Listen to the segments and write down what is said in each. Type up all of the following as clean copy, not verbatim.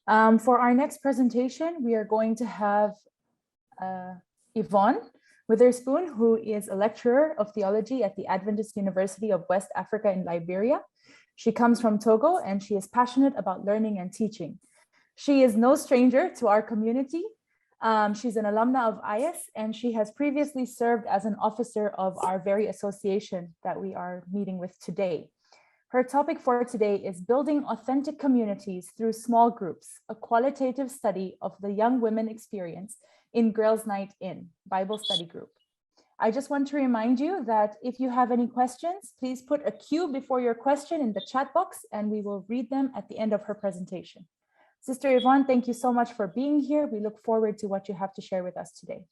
For our next presentation, we are going to have Yvonne Witherspoon, who is a lecturer of theology at the Adventist University of West Africa in Liberia. She comes from Togo and she is passionate about learning and teaching. She is no stranger to our community. She's an alumna of IS and she has previously served as an officer of our very association that we are meeting with today. Her topic for today is building authentic communities through small groups, a qualitative study of the young women experience in Girls' Night In Bible Study Group. I just want to remind you that if you have any questions, please put a Q before your question in the chat box and we will read them at the end of her presentation. Sister Yvonne, thank you so much for being here. We look forward to what you have to share with us today.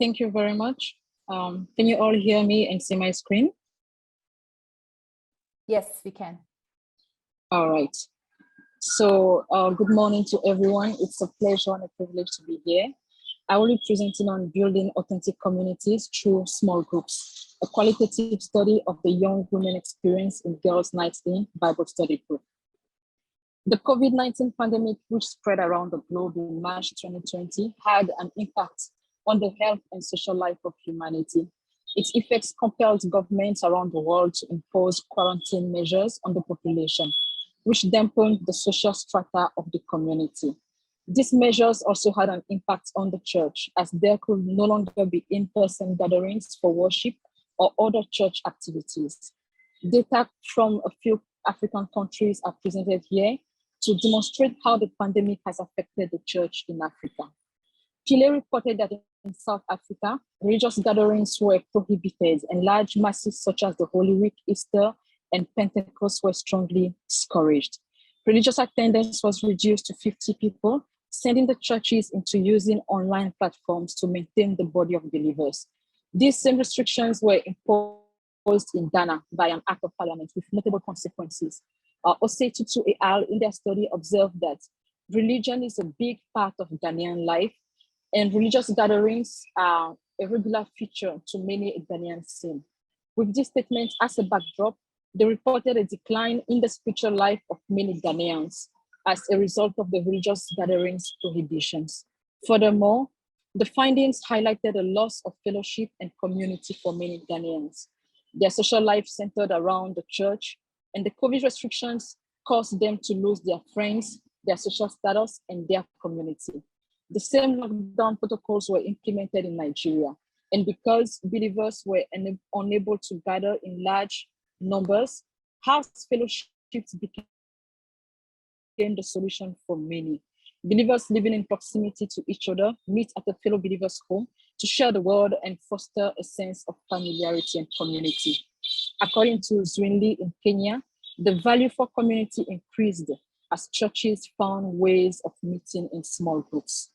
Thank you very much. Can you all hear me and see my screen? Yes, we can. All right. So good morning to everyone. It's a pleasure and a privilege to be here. I will be presenting on building authentic communities through small groups, a qualitative study of the young women experience in Girls' Night In Bible Study Group. The COVID-19 pandemic, which spread around the globe in March 2020, had an impact on the health and social life of humanity. Its effects compelled governments around the world to impose quarantine measures on the population, which dampened the social strata of the community. These measures also had an impact on the church, as there could no longer be in-person gatherings for worship or other church activities. Data from a few African countries are presented here to demonstrate how the pandemic has affected the church in Africa. Chile reported that in South Africa, religious gatherings were prohibited and large masses such as the Holy Week, Easter, and Pentecost were strongly discouraged. Religious attendance was reduced to 50 people, sending the churches into using online platforms to maintain the body of believers. These same restrictions were imposed in Ghana by an act of parliament with notable consequences. Osei Tutu et al. In their study observed that religion is a big part of Ghanaian life, and religious gatherings are a regular feature to many Ghanaian scene. With this statement as a backdrop, they reported a decline in the spiritual life of many Ghanaians as a result of the religious gatherings prohibitions. Furthermore, the findings highlighted a loss of fellowship and community for many Ghanaians. Their social life centered around the church, and the COVID restrictions caused them to lose their friends, their social status, and their community. The same lockdown protocols were implemented in Nigeria, and because believers were unable to gather in large numbers, house fellowships became the solution for many. Believers living in proximity to each other meet at a fellow believer's home to share the word and foster a sense of familiarity and community. According to Zwingli in Kenya, the value for community increased as churches found ways of meeting in small groups.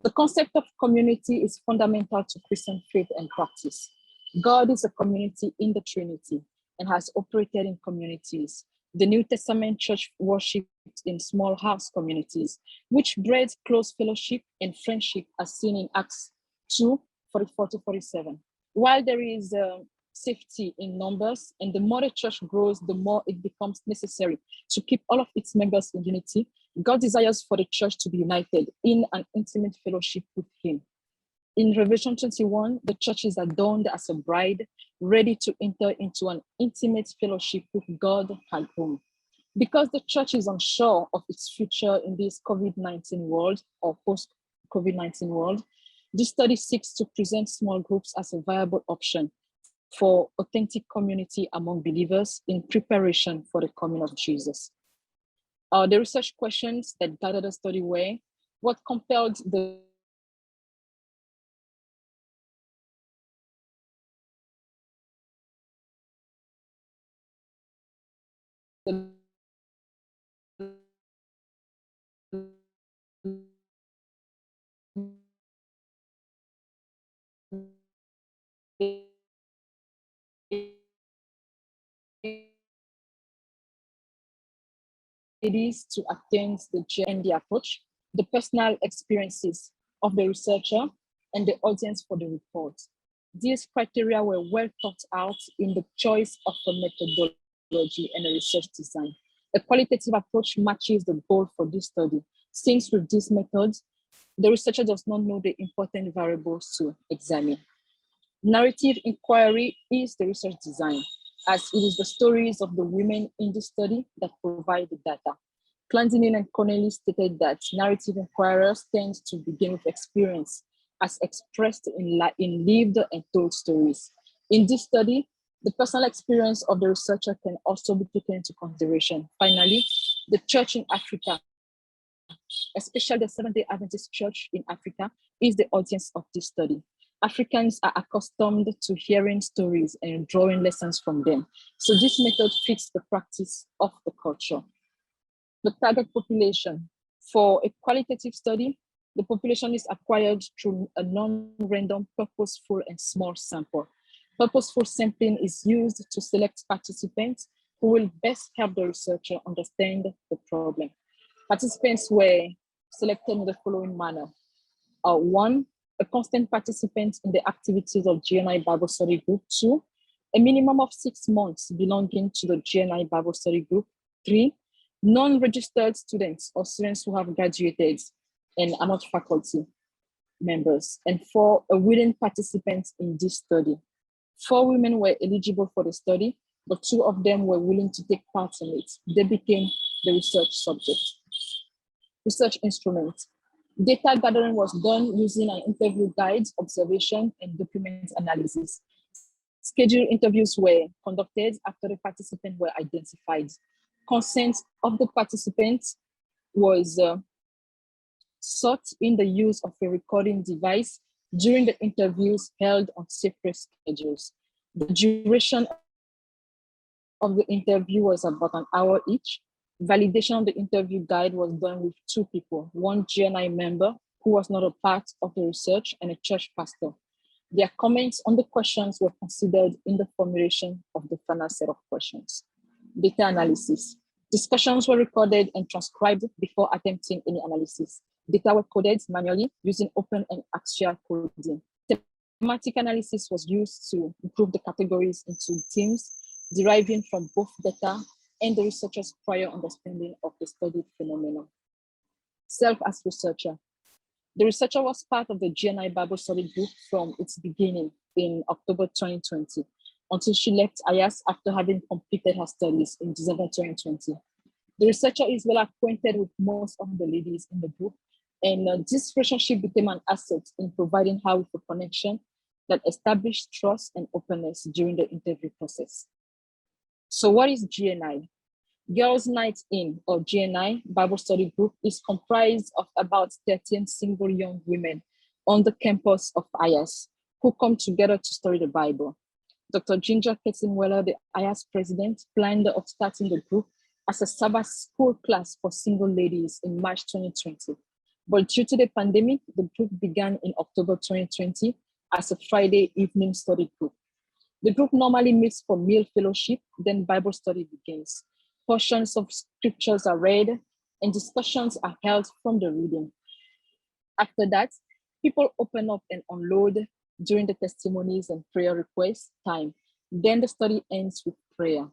The concept of community is fundamental to Christian faith and practice. God is a community in the Trinity and has operated in communities. The New Testament church worshipped in small house communities, which bred close fellowship and friendship as seen in Acts 2:44-47. While there is safety in numbers, and the more the church grows, the more it becomes necessary to keep all of its members in unity, God desires for the church to be united in an intimate fellowship with him. In Revelation 21, the church is adorned as a bride, ready to enter into an intimate fellowship with God at home. Because the church is unsure of its future in this COVID-19 world or post-COVID-19 world, this study seeks to present small groups as a viable option for authentic community among believers in preparation for the coming of Jesus. The research questions that guided the study were: what compelled the ladies to attend the GND approach, the personal experiences of the researcher, and the audience for the report. These criteria were well thought out in the choice of a methodology and a research design. A qualitative approach matches the goal for this study. Since with this method, the researcher does not know the important variables to examine. Narrative inquiry is the research design, as it is the stories of the women in the study that provide the data. Clandinin and Connelly stated that narrative inquirers tend to begin with experience as expressed in lived and told stories. In this study, the personal experience of the researcher can also be taken into consideration. Finally, the church in Africa, especially the Seventh-day Adventist Church in Africa, is the audience of this study. Africans are accustomed to hearing stories and drawing lessons from them. So this method fits the practice of the culture. The target population. For a qualitative study, the population is acquired through a non-random, purposeful, and small sample. Purposeful sampling is used to select participants who will best help the researcher understand the problem. Participants were selected in the following manner. One, a constant participant in the activities of GNI Bible Study Group. Two, a minimum of 6 months belonging to the GNI Bible Study Group. Three, non-registered students or students who have graduated and are not faculty members. And four, a willing participant in this study. 4 women were eligible for the study, but 2 of them were willing to take part in it. They became the research subject. Research instrument. Data gathering was done using an interview guide, observation, and document analysis. Scheduled interviews were conducted after the participants were identified. Consent of the participants was sought in the use of a recording device during the interviews held on separate schedules. The duration of the interview was about an hour each. Validation of the interview guide was done with 2 people, 1 GNI member who was not a part of the research and a church pastor. Their comments on the questions were considered in the formulation of the final set of questions. Data analysis. Discussions were recorded and transcribed before attempting any analysis. Data were coded manually using open and axial coding. Thematic analysis was used to group the categories into teams, deriving from both data and the researcher's prior understanding of the studied phenomenon. Self as researcher. The researcher was part of the GNI Bible Study Group from its beginning in October 2020 until she left IAS after having completed her studies in December 2020. The researcher is well acquainted with most of the ladies in the group, and this relationship became an asset in providing her with a connection that established trust and openness during the interview process. So what is GNI? Girls' Night In, or GNI Bible Study Group, is comprised of about 13 single young women on the campus of IAS who come together to study the Bible. Dr. Ginger Kettenweller, the IAS president, planned of starting the group as a Sabbath school class for single ladies in March 2020. But due to the pandemic, the group began in October 2020 as a Friday evening study group. The group normally meets for meal fellowship, then Bible study begins. Portions of scriptures are read and discussions are held from the reading. After that, people open up and unload during the testimonies and prayer request time. Then the study ends with prayer.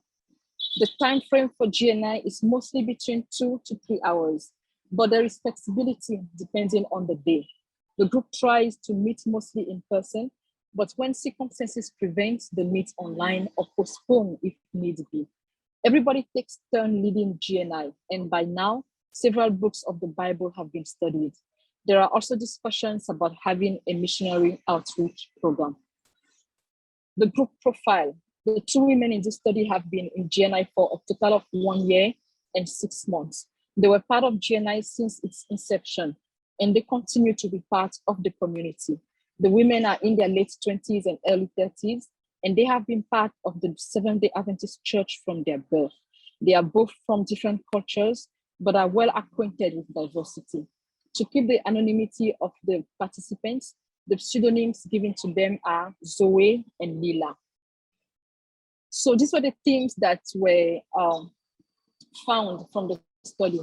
The time frame for GNI is mostly between 2 to 3 hours, but there is flexibility depending on the day. The group tries to meet mostly in person, but when circumstances prevent, they meet online or postpone if need be. Everybody takes turn leading GNI, and by now, several books of the Bible have been studied. There are also discussions about having a missionary outreach program. The group profile. The 2 women in this study have been in GNI for a total of 1 year and 6 months. They were part of GNI since its inception, and they continue to be part of the community. The women are in their late 20s and early 30s, and they have been part of the Seventh-day Adventist Church from their birth. They are both from different cultures, but are well acquainted with diversity. To keep the anonymity of the participants, the pseudonyms given to them are Zoe and Lila. So these were the themes that were found from the study.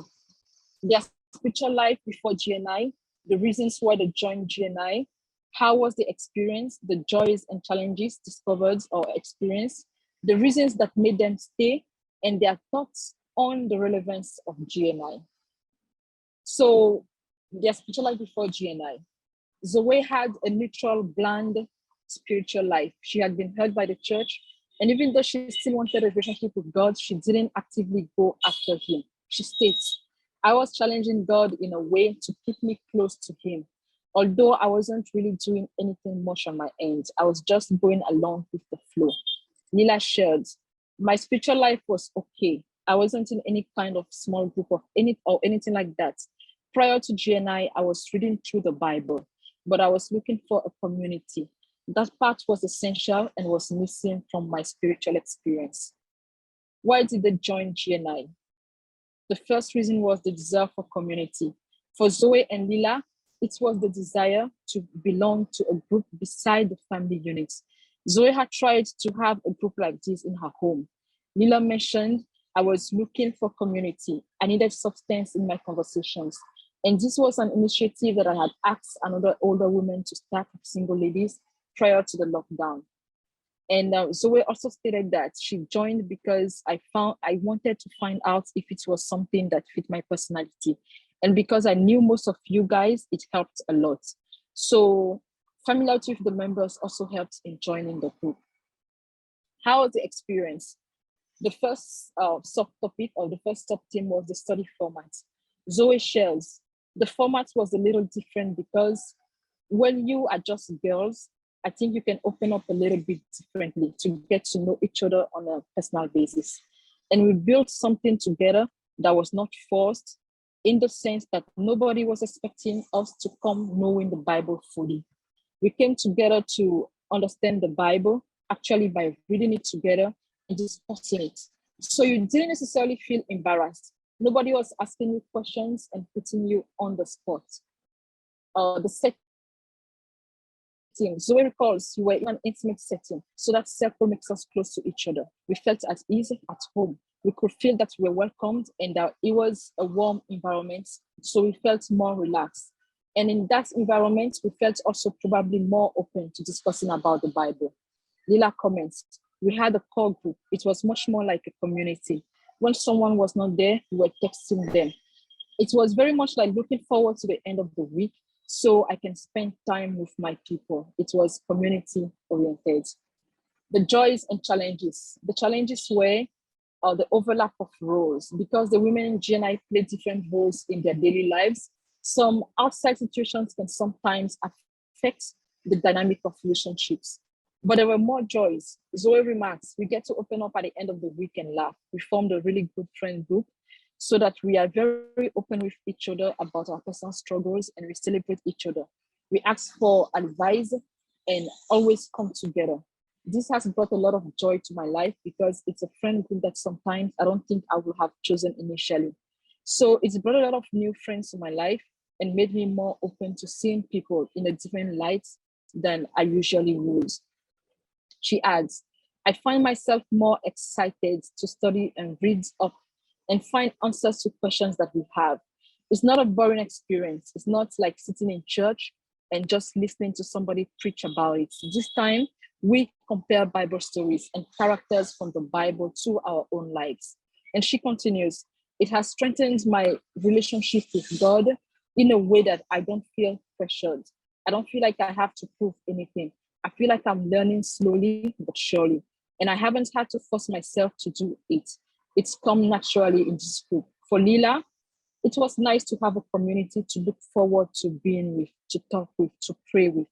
Their spiritual life before GNI, the reasons why they joined GNI, How was the experience, the joys and challenges discovered or experienced, the reasons that made them stay, and their thoughts on the relevance of GNI. So their spiritual life before GNI. Zoe had a neutral, bland spiritual life. She had been hurt by the church, and even though she still wanted a relationship with God, she didn't actively go after him. She states, I was challenging God in a way to keep me close to him. Although I wasn't really doing anything much on my end, I was just going along with the flow. Lila shared, my spiritual life was okay. I wasn't in any kind of small group of anything like that. Prior to GNI, I was reading through the Bible, but I was looking for a community. That part was essential and was missing from my spiritual experience. Why did they join GNI? The first reason was the desire for community. For Zoe and Lila, it was the desire to belong to a group beside the family units. Zoe had tried to have a group like this in her home. Lila mentioned, I was looking for community. I needed substance in my conversations. And this was an initiative that I had asked another older woman to start with single ladies prior to the lockdown. And Zoe also stated that she joined because I wanted to find out if it was something that fit my personality. And because I knew most of you guys, it helped a lot. So familiarity with the members also helped in joining the group. How was the experience? The first subtopic or the first sub-theme was the study format. Zoe shares, the format was a little different because when you are just girls, I think you can open up a little bit differently to get to know each other on a personal basis. And we built something together that was not forced, in the sense that nobody was expecting us to come knowing the Bible fully. We came together to understand the Bible, actually by reading it together and discussing it. So you didn't necessarily feel embarrassed. Nobody was asking you questions and putting you on the spot. The setting, Zoe recalls, you were in an intimate setting, so that circle makes us close to each other. We felt at ease at home. We could feel that we were welcomed and that it was a warm environment, so we felt more relaxed. And in that environment, we felt also probably more open to discussing about the Bible. Lila comments, we had a core group. It was much more like a community. When someone was not there, we were texting them. It was very much like looking forward to the end of the week so I can spend time with my people. It was community oriented. The joys and challenges. The challenges were the overlap of roles, because the women in GNI play different roles in their daily lives. Some outside situations can sometimes affect the dynamic of relationships. But there were more joys. Zoe remarks, we get to open up at the end of the week and laugh. We formed a really good friend group so that we are very open with each other about our personal struggles and we celebrate each other. We ask for advice and always come together. This has brought a lot of joy to my life because it's a friend group that sometimes I don't think I would have chosen initially. So it's brought a lot of new friends to my life and made me more open to seeing people in a different light than I usually would. She adds, I find myself more excited to study and read up and find answers to questions that we have. It's not a boring experience. It's not like sitting in church and just listening to somebody preach about it. This time, we compare Bible stories and characters from the Bible to our own lives. And she continues, it has strengthened my relationship with God in a way that I don't feel pressured. I don't feel like I have to prove anything. I feel like I'm learning slowly but surely. And I haven't had to force myself to do it. It's come naturally in this group. For Lila, it was nice to have a community to look forward to being with, to talk with, to pray with.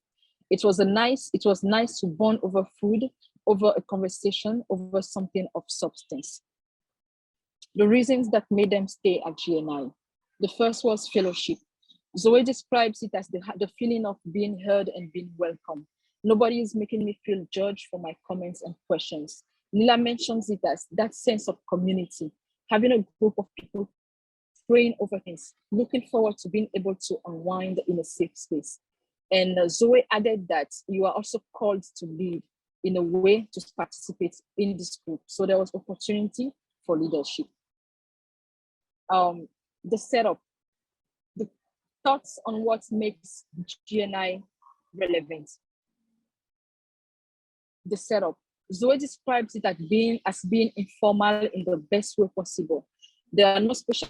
It was nice to bond over food, over a conversation, over something of substance. The reasons that made them stay at GNI. The first was fellowship. Zoe describes it as the feeling of being heard and being welcome. Nobody is making me feel judged for my comments and questions. Lila mentions it as that sense of community, having a group of people praying over things, looking forward to being able to unwind in a safe space. And Zoe added that you are also called to lead in a way to participate in this group. So there was opportunity for leadership. The setup, the thoughts on what makes GNI relevant. The setup. Zoe describes it as being informal in the best way possible. There are no special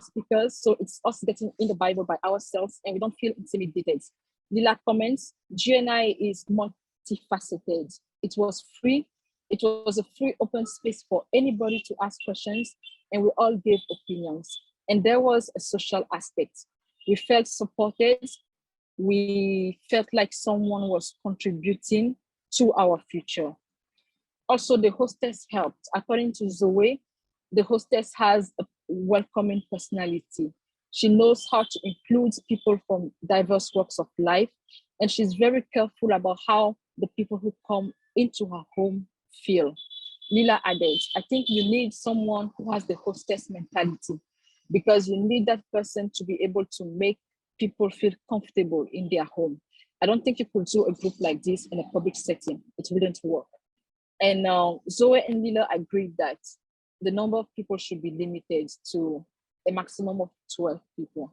speakers, so it's us getting in the Bible by ourselves and we don't feel intimidated. Lila comments, GNI is multifaceted. It was free. It was a free open space for anybody to ask questions and we all gave opinions. And there was a social aspect. We felt supported. We felt like someone was contributing to our future. Also, the hostess helped. According to Zoe, the hostess has a welcoming personality. She knows how to include people from diverse walks of life, and she's very careful about how the people who come into her home feel. Lila added, I think you need someone who has the hostess mentality because you need that person to be able to make people feel comfortable in their home. I don't think you could do a group like this in a public setting. It wouldn't work. And Zoe and Lila agreed that the number of people should be limited to a maximum of 12 people.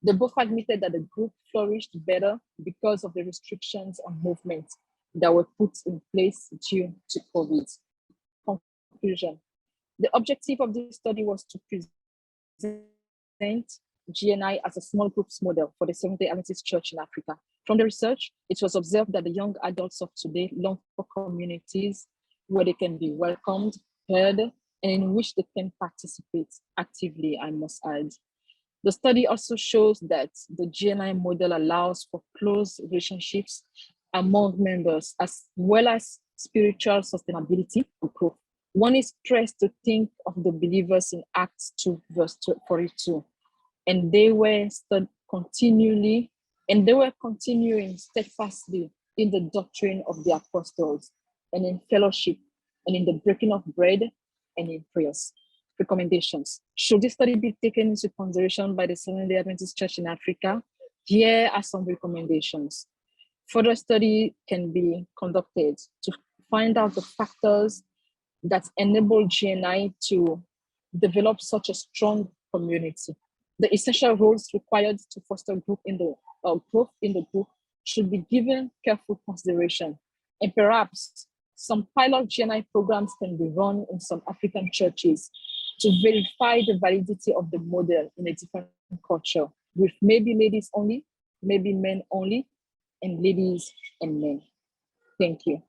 They both admitted that the group flourished better because of the restrictions on movement that were put in place due to COVID. Conclusion. The objective of this study was to present GNI as a small groups model for the Seventh-day Adventist Church in Africa. From the research, it was observed that the young adults of today long for communities where they can be welcomed, heard, and in which they can participate actively, I must add. The study also shows that the GNI model allows for close relationships among members, as well as spiritual sustainability and growth. One is pressed to think of the believers in Acts 2, verse 42. And they were continuing steadfastly in the doctrine of the apostles and in fellowship and in the breaking of bread and in prayers. Recommendations. Should this study be taken into consideration by the Seventh-day Adventist Church in Africa? Here are some recommendations. Further study can be conducted to find out the factors that enable GNI to develop such a strong community. The essential roles required to foster growth in the group should be given careful consideration. And perhaps some pilot GNI programs can be run in some African churches to verify the validity of the model in a different culture, with maybe ladies only, maybe men only, and ladies and men. Thank you.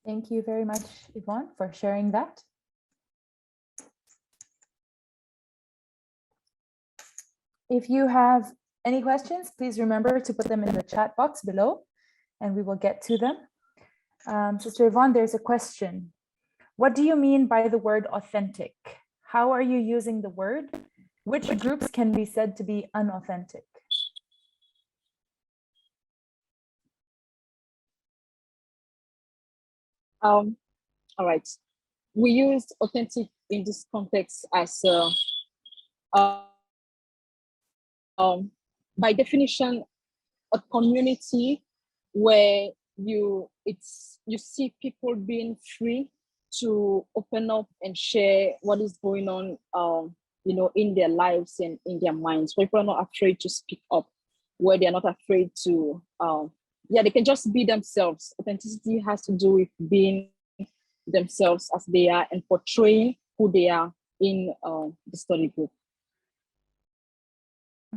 Thank you very much, Yvonne, for sharing that. If you have any questions, please remember to put them in the chat box below and we will get to them. Sister Yvonne, there's a question. What do you mean by the word authentic? How are you using the word? Which groups can be said to be unauthentic? All right. We used authentic in this context as by definition, a community where you see people being free to open up and share what is going on, in their lives and in their minds. Where people are not afraid to speak up, where they're not afraid to, they can just be themselves. Authenticity has to do with being themselves as they are and portraying who they are in the study group.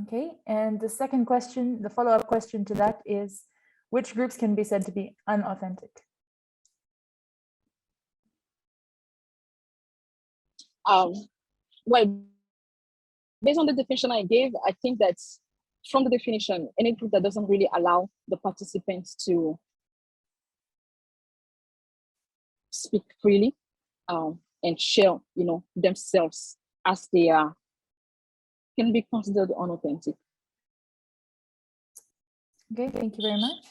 Okay, and the second question, the follow-up question to that is, which groups can be said to be unauthentic? Well, based on the definition I gave, I think that from the definition, any group that doesn't really allow the participants to speak freely and share, themselves as they are, can be considered unauthentic. Okay, thank you very much.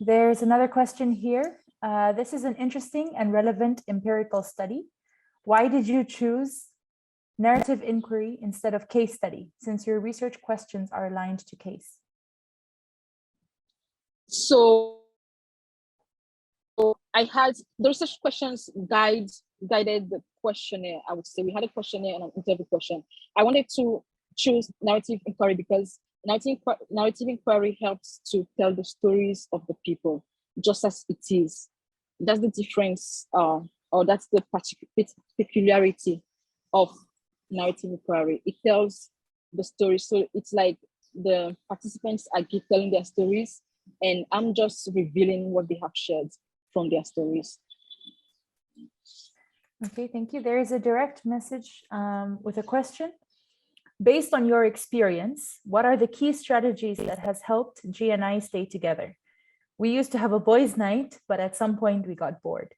There's another question here. This is an interesting and relevant empirical study. Why did you choose narrative inquiry instead of case study, since your research questions are aligned to case? So I had the research questions guided the questionnaire. I would say we had a questionnaire and an interview question. I wanted to choose narrative inquiry because narrative inquiry helps to tell the stories of the people just as it is. That's the difference, or that's the peculiarity of narrative inquiry. It tells the story. So it's like the participants are telling their stories, and I'm just revealing what they have shared from their stories. Okay, thank you. There is a direct message with a question. Based on your experience, what are the key strategies that has helped GNI stay together? We used to have a boys' night, but at some point we got bored.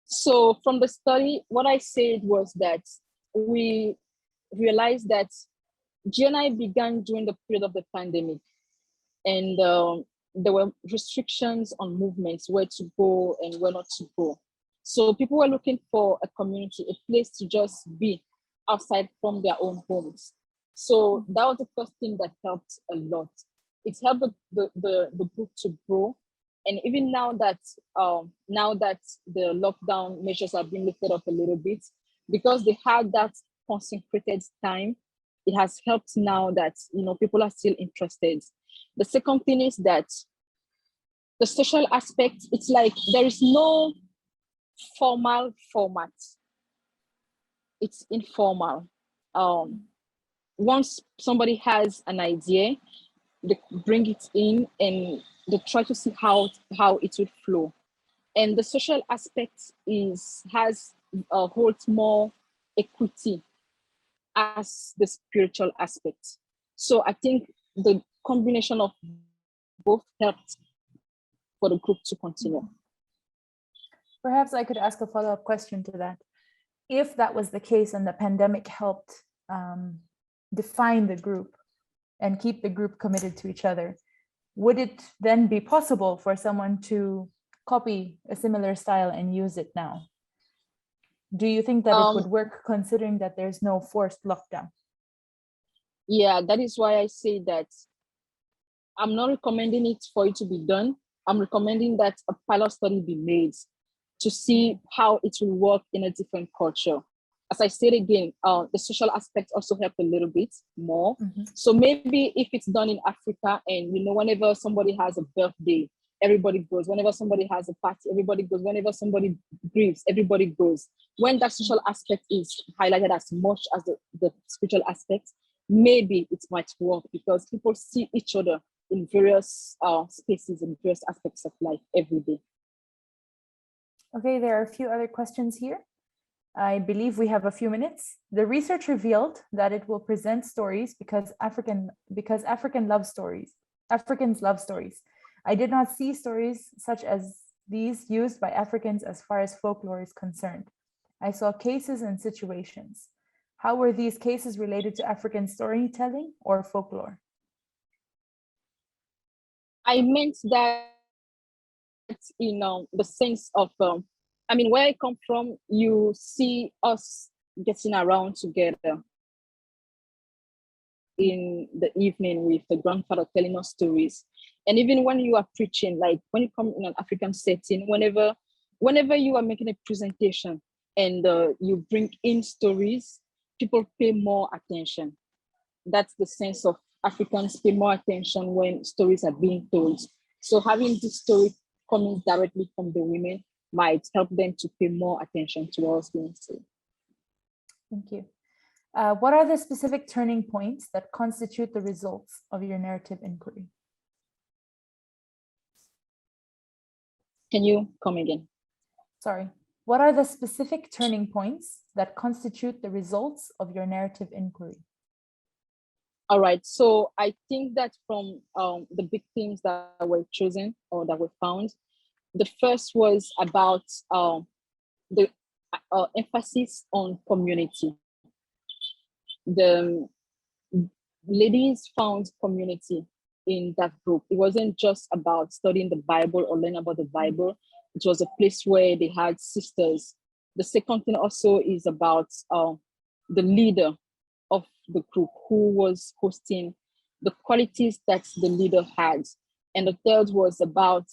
So from the study, what I said was that we realized that GNI began during the period of the pandemic, and there were restrictions on movements, where to go and where not to go. So people were looking for a community, a place to just be outside from their own homes. So that was the first thing that helped a lot. It helped the group to grow. And even now that the lockdown measures have been lifted up a little bit, because they had that consecrated time, it has helped now that people are still interested. The second thing is that the social aspect, it's like there is no formal format. It's informal. Once somebody has an idea, they bring it in and they try to see how it would flow. And the social aspect holds more equity as the spiritual aspect. So I think the combination of both helped for the group to continue. Perhaps I could ask a follow-up question to that. If that was the case and the pandemic helped define the group and keep the group committed to each other, would it then be possible for someone to copy a similar style and use it now? Do you think that it would work, considering that there's no forced lockdown? Yeah, that is why I say that I'm not recommending it for it to be done. I'm recommending that a pilot study be made to see how it will work in a different culture. As I said again, the social aspect also helped a little bit more. Mm-hmm. So maybe if it's done in Africa, and whenever somebody has a birthday, everybody goes. Whenever somebody has a party, everybody goes. Whenever somebody grieves, everybody goes. When that social aspect is highlighted as much as the spiritual aspect, maybe it might work, because people see each other in various spaces and various aspects of life every day. Okay, there are a few other questions here. I believe we have a few minutes. The research revealed that it will present stories because Africans love stories. I did not see stories such as these used by Africans as far as folklore is concerned. I saw cases and situations. How were these cases related to African storytelling or folklore? I meant that in the sense of, where I come from, you see us getting around together in the evening with the grandfather telling us stories. And even when you are preaching, like when you come in an African setting, whenever you are making a presentation and you bring in stories, people pay more attention. That's the sense of Africans pay more attention when stories are being told. So having this story coming directly from the women might help them to pay more attention to what was being said. Thank you. What are the specific turning points that constitute the results of your narrative inquiry? Can you come again? Sorry. What are the specific turning points that constitute the results of your narrative inquiry? All right, so I think that from the big themes that were chosen or that were found, the first was about the emphasis on community. The ladies found community in that group. It wasn't just about studying the Bible or learning about the Bible. It was a place where they had sisters. The second thing also is about the leader of the group who was hosting, the qualities that the leader had. And the third was about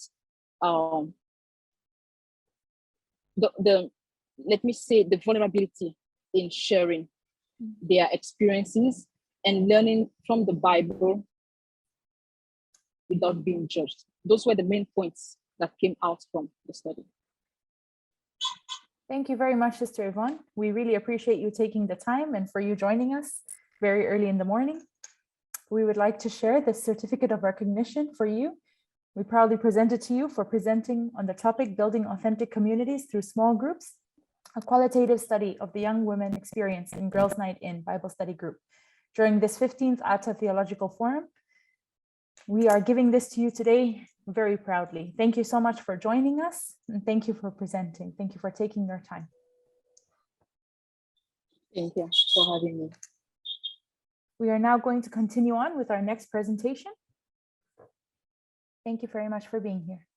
the let me say, the vulnerability in sharing. their experiences, and learning from the Bible without being judged. Those were the main points that came out from the study. Thank you very much, Sister Yvonne. We really appreciate you taking the time and for you joining us very early in the morning. We would like to share this certificate of recognition for you. We proudly present it to you for presenting on the topic Building Authentic Communities Through Small Groups, a qualitative study of the young women experience in Girls' Night In Bible Study Group. During this 15th AATA Theological Forum, we are giving this to you today very proudly. Thank you so much for joining us, and thank you for presenting. Thank you for taking your time. Thank you for having me. We are now going to continue on with our next presentation. Thank you very much for being here.